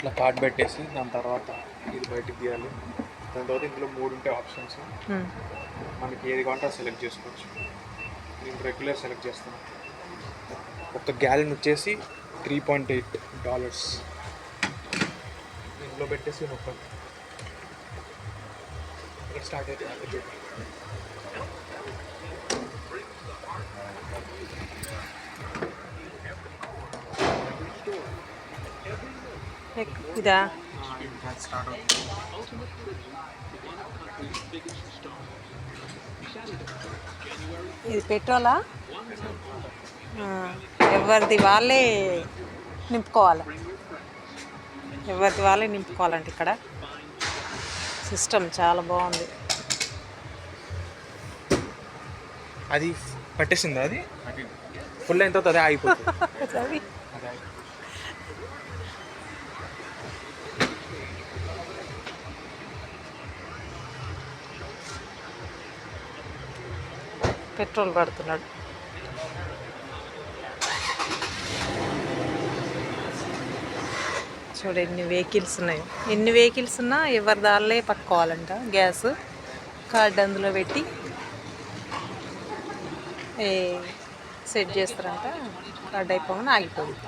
ఇట్లా కార్డ్ పెట్టేసి దాని తర్వాత ఇది బయటికి తీయాలి. దాని తర్వాత ఇందులో 3 ఉంటాయి ఆప్షన్స్. మనకి ఏది కావాలంటే అది సెలెక్ట్ చేసుకోవచ్చు. నేను రెగ్యులర్ సెలెక్ట్ చేస్తాను. ఒక గ్యాలన్ వచ్చేసి $3.8. ఇందులో పెట్టేసి నొక్కండి. ఇక్కడ స్టార్ట్ అయితే ఇదా స్టార్ట్ అవుతుంది. ఇది పెట్రోలా? ఎవరిది వాళ్ళే నింపుకోవాలి. నింపుకోవాలంటే ఇక్కడ సిస్టమ్ చాలా బాగుంది. అది పట్టేసిందా? అది ఫుల్ అయిన తర్వాత అదే ఆగిపోతుంది. పెట్రోల్ పడుతున్నాడు. చూడు ఎన్ని వెహికల్స్ ఉన్నాయో. ఎన్ని వెహికల్స్ ఉన్నా ఎవరి దాళ్ళే పట్టుకోవాలంట. గ్యాస్ కార్డ్ అందులో పెట్టి సెట్ చేస్తారంట. కార్డ్ అయిపోగానే ఆగిపోయింది.